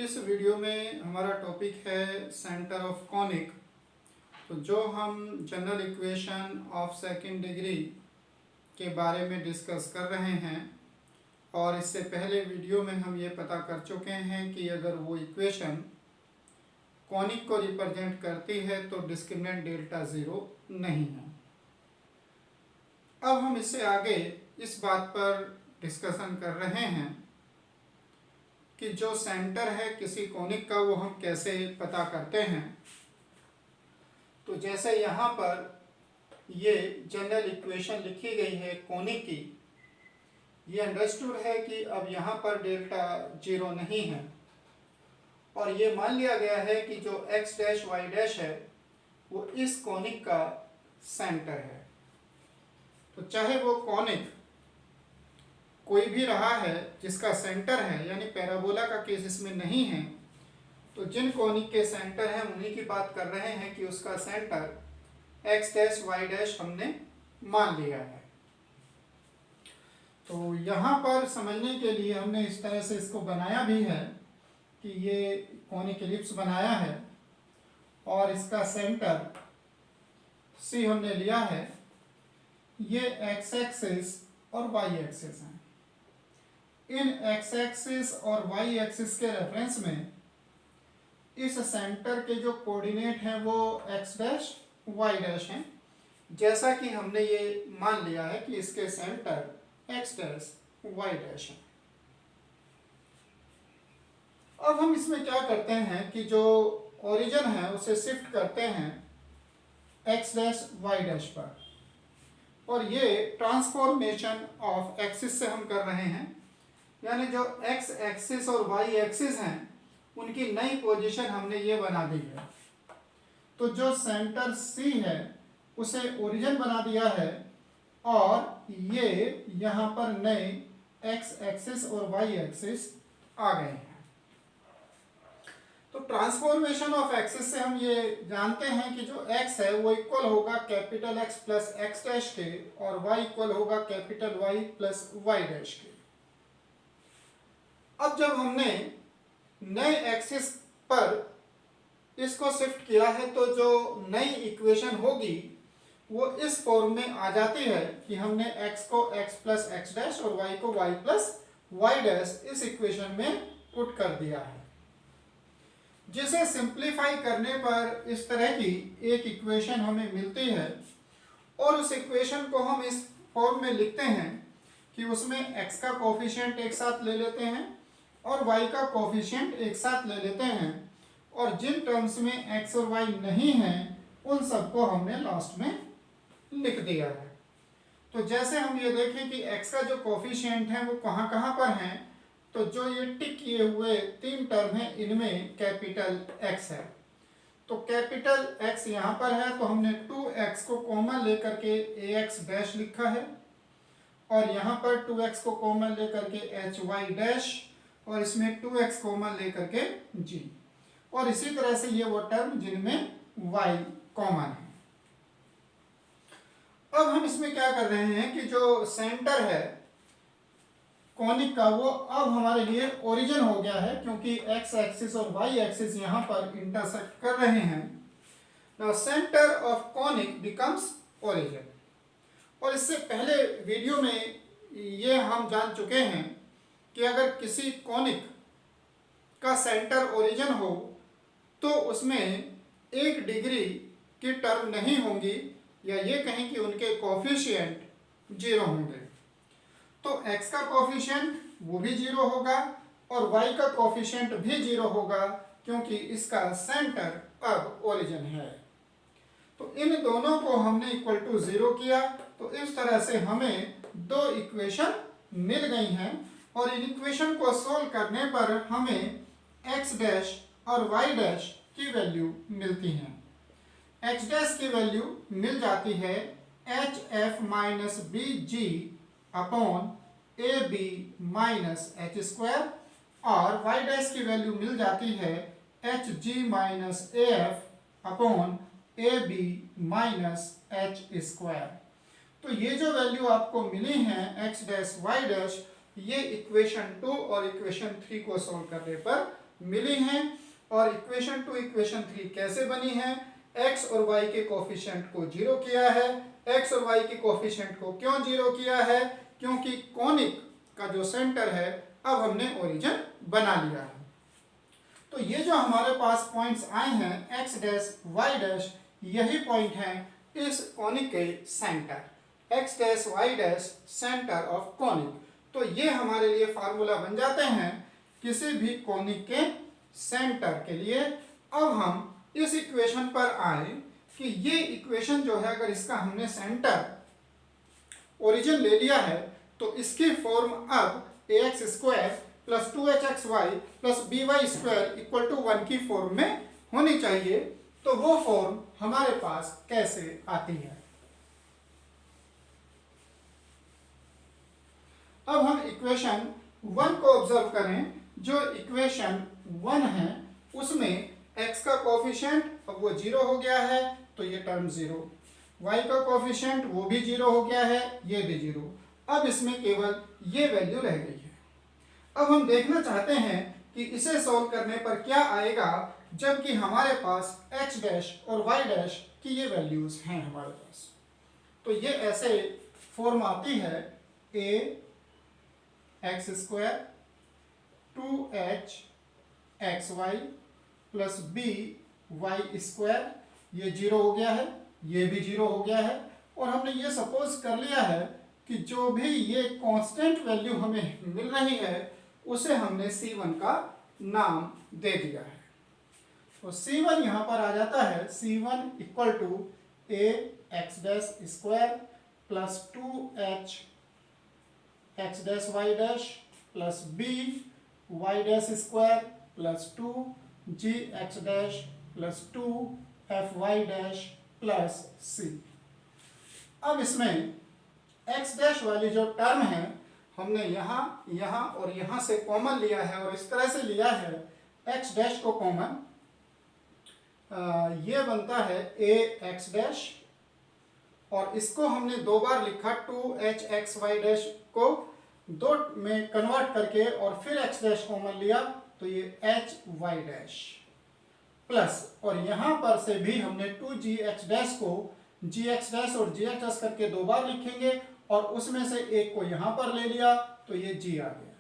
इस वीडियो में हमारा टॉपिक है सेंटर ऑफ कॉनिक। तो जो हम general equation of second degree के बारे में डिस्कस कर रहे हैं और इससे पहले वीडियो में हम ये पता कर चुके हैं कि अगर वो इक्वेशन कॉनिक को रिप्रेजेंट करती है तो डिस्क्रिमिनेंट डेल्टा ज़ीरो नहीं है। अब हम इससे आगे इस बात पर डिस्कशन कर रहे हैं कि जो सेंटर है किसी कॉनिक का वो हम कैसे पता करते हैं। तो जैसे यहाँ पर ये जनरल इक्वेशन लिखी गई है कॉनिक की, ये अंडरस्टूड है कि अब यहाँ पर डेल्टा जीरो नहीं है और ये मान लिया गया है कि जो x डैश y डैश है वो इस कॉनिक का सेंटर है। तो चाहे वो कॉनिक कोई भी रहा है जिसका सेंटर है, यानी पैराबोला का केस इसमें नहीं है, तो जिन कॉनिक के सेंटर हैं उन्हीं की बात कर रहे हैं कि उसका centre x dash y dash हमने मान लिया है। तो यहाँ पर समझने के लिए हमने इस तरह से इसको बनाया भी है कि ये कॉनिक एलिप्स बनाया है और इसका सेंटर C हमने लिया है। ये x एक्सिस और y एक्सिस हैं। इन x एक्सिस और y एक्सिस के रेफरेंस में इस सेंटर के जो कोऑर्डिनेट हैं वो x डैश y डैश हैं, जैसा कि हमने ये मान लिया है कि इसके centre x dash y dash है। अब हम इसमें क्या करते हैं कि जो ओरिजिन है उसे शिफ्ट करते हैं x डैश y डैश पर, और ये ट्रांसफॉर्मेशन ऑफ एक्सिस से हम कर रहे हैं, यानी जो x एक्सिस और y एक्सिस हैं उनकी नई पोजीशन हमने ये बना दी है। तो जो सेंटर C है उसे ओरिजिन बना दिया है और ये यहाँ पर नए x एक्सिस और y एक्सिस आ गए हैं। तो ट्रांसफॉर्मेशन ऑफ एक्सिस से हम ये जानते हैं कि जो x है वो इक्वल होगा capital X plus x dash के और y इक्वल होगा capital Y plus y dash के। अब जब हमने नए एक्सिस पर इसको शिफ्ट किया है तो जो नई इक्वेशन होगी वो इस फॉर्म में आ जाती है कि हमने x को x प्लस x डैश और y को y प्लस y डैश इस इक्वेशन में पुट कर दिया है, जिसे सिंप्लीफाई करने पर इस तरह की एक इक्वेशन हमें मिलती है। और उस इक्वेशन को हम इस फॉर्म में लिखते हैं कि उसमें x का कोफिशिएंट एक साथ ले लेते हैं और y का कोफिशिएंट एक साथ ले लेते हैं, और जिन टर्म्स में x और y नहीं हैं उन सबको हमने लास्ट में लिख दिया है। तो जैसे हम ये देखें कि x का जो कोफिशिएंट है वो कहाँ कहाँ पर हैं, तो जो ये टिक किए हुए तीन टर्म हैं इनमें कैपिटल X है। तो कैपिटल X यहाँ पर है तो हमने 2x को कॉमन लेकर के ax डैश लिखा है, और यहाँ पर 2x को कॉमन लेकर के hy डैश, और इसमें 2x कॉमन लेकर के g, और इसी तरह से ये वो टर्म जिनमें y कॉमन है। अब हम इसमें क्या कर रहे हैं कि जो सेंटर है कॉनिक का वो अब हमारे लिए ओरिजिन हो गया है, क्योंकि x एक्सिस और y एक्सिस यहाँ पर इंटरसेक्ट कर रहे हैं। Now centre of conic becomes origin. और इससे पहले वीडियो में ये हम जान चुके हैं कि अगर किसी कॉनिक का सेंटर ओरिजिन हो तो उसमें एक डिग्री की टर्म नहीं होंगी, या ये कहें कि उनके कोफिशिएंट जीरो होंगे। तो x का कोफिशिएंट वो भी जीरो होगा और y का कोफिशिएंट भी जीरो होगा, क्योंकि इसका सेंटर अब ओरिजिन है। तो इन दोनों को हमने इक्वल टू जीरो किया, तो इस तरह से हमें दो इक्वेशन मिल गई हैं, और इन इक्वेशन को सोल्व करने पर हमें x डैश और y डैश की वैल्यू मिलती हैं। x डैश की वैल्यू मिल जाती है hf minus B G upon A B minus H square, और y डैश की वैल्यू मिल जाती है H G minus A F upon A B minus H square. तो ये जो वैल्यू आपको मिली हैं x डैश y डैश, ये इक्वेशन 2 और इक्वेशन 3 को सॉल्व करने पर मिली हैं। और इक्वेशन 2 इक्वेशन 3 कैसे बनी है? x और y के कोफिशिएंट को जीरो किया है। x और y के कोफिशिएंट को क्यों जीरो किया है? क्योंकि कॉनिक का जो सेंटर है अब हमने ओरिजिन बना लिया है। तो ये जो हमारे पास पॉइंट्स आए हैं x डैश y डैश, यही पॉइंट हैं इस कॉनिक के centre, x dash y dash centre of conic. तो ये हमारे लिए फार्मूला बन जाते हैं किसी भी कॉनिक के सेंटर के लिए। अब हम इस इक्वेशन पर आए कि ये इक्वेशन जो है, अगर इसका हमने सेंटर ओरिजिन ले लिया है तो इसकी फॉर्म अब ax स्क्वायर प्लस 2hxy प्लस by स्क्वायर इक्वल टू 1 की फॉर्म में होनी चाहिए। तो वो फॉर्म हमारे पास कैसे आती है? अब हम इक्वेशन 1 को ऑब्जर्व करें। जो इक्वेशन 1 है उसमें x का कोफिशिएंट अब वो जीरो हो गया है तो ये टर्म जीरो, y का कोफिशिएंट वो भी जीरो हो गया है, ये भी जीरो। अब इसमें केवल ये वैल्यू रह गई है। अब हम देखना चाहते हैं कि इसे सॉल्व करने पर क्या आएगा, जबकि हमारे पास h डैश और y डैश की ये वैल्यूज हैं हमारे पास। तो ये ऐसे फॉर्म आती है a x square 2h xy plus b y square, ये जीरो हो गया है, ये भी जीरो हो गया है। और हमने ये सपोज कर लिया है कि जो भी ये कांस्टेंट वैल्यू हमें मिल रही है उसे हमने C1 का नाम दे दिया है। तो C1 यहाँ पर आ जाता है C1 equal to a x dash square plus 2h x dash y dash plus b y dash square plus 2g x dash plus 2fy dash plus c। अब इसमें x डैश वाली जो टर्म है हमने यहाँ यहाँ और यहाँ से कॉमन लिया है और इस तरह से लिया है x डैश को कॉमन, ये बनता है a x डैश और इसको हमने दो बार लिखा 2h x y डैश को दो में कन्वर्ट करके और फिर x डैश कॉमन लिया तो ये h y डैश प्लस, और यहाँ पर से भी हमने 2g x डैश को g x डैश और g x डैश करके दो बार लिखेंगे और उसमें से एक को यहाँ पर ले लिया तो ये g आ गया।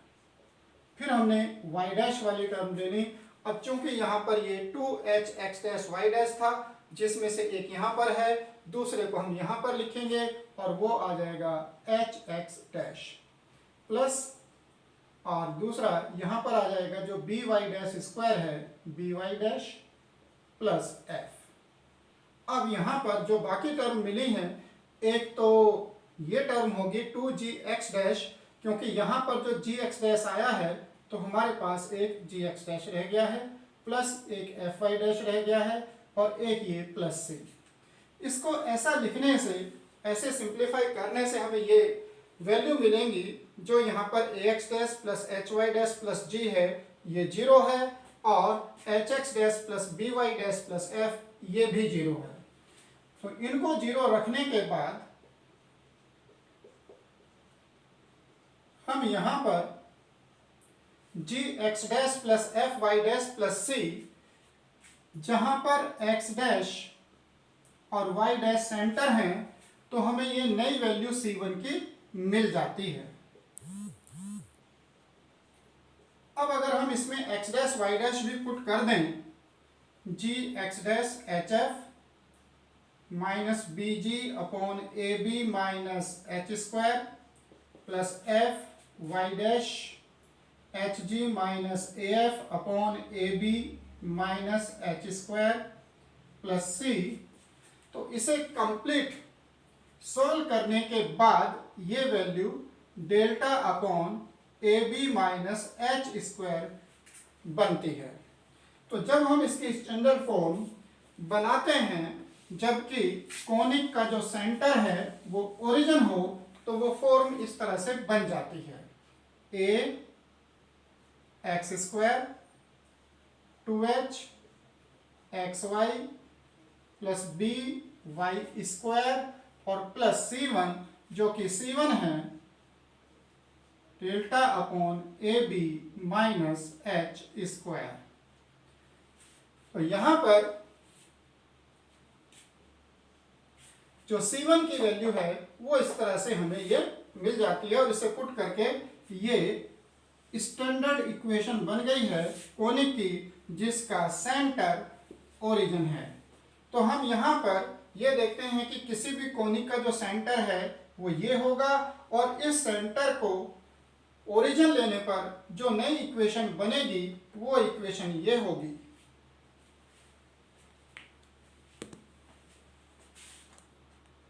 फिर हमने y डैश वाली टर्म ले ली। अब चूंकि यहाँ पर ये 2h x dash y dash था जिसमें से एक यहाँ पर है, दूसरे को हम यहाँ पर लिखेंगे और वो आ जाएगा h x डैश प्लस, और दूसरा यहाँ पर आ जाएगा जो b y डैश स्क्वायर है b y dash plus f। अब यहाँ पर जो बाकी टर्म मिली हैं, एक तो ये टर्म होगी 2g x डैश, क्योंकि यहाँ पर जो g x डैश आया है तो हमारे पास एक g x डैश रह गया है प्लस एक f y डैश रह गया है और एक ये प्लस c। इसको ऐसा लिखने से, ऐसे सिंप्लीफाई करने से हमें ये वैल्यू मिलेंगी जो यहाँ पर ax dash plus hy dash plus g है ये जीरो है और hx dash plus by dash plus f ये भी जीरो है। तो इनको जीरो रखने के बाद हम यहाँ पर g x dash plus f y dash plus c, जहाँ पर x डैश और y डैश सेंटर हैं तो हमें ये नई वैल्यू C1 की मिल जाती है। अब अगर हम इसमें x डैश y डैश भी पुट कर दें, g x dash hf minus bg upon ab minus h square plus f y dash hg minus af upon ab minus h square plus c, तो इसे कंप्लीट सोल्व करने के बाद ये value delta upon ab minus h square बनती है। तो जब हम इसकी स्टैंडर्ड फॉर्म बनाते हैं, जबकि कॉनिक का जो सेंटर है वो ओरिजिन हो, तो वो फॉर्म इस तरह से बन जाती है a x square 2h xy plus b y square और प्लस c1, जो कि c1 है delta upon ab minus h square. तो यहां पर जो C1 की वैल्यू है वो इस तरह से हमें ये मिल जाती है और इसे पुट करके ये स्टैंडर्ड इक्वेशन बन गई है कोनिक की जिसका सेंटर ओरिजिन है। तो हम यहाँ पर ये देखते हैं कि किसी भी कोनिक का जो सेंटर है वो ये होगा और इस सेंटर को ओरिजिन लेने पर जो नई इक्वेशन बनेगी वो इक्वेशन ये होगी।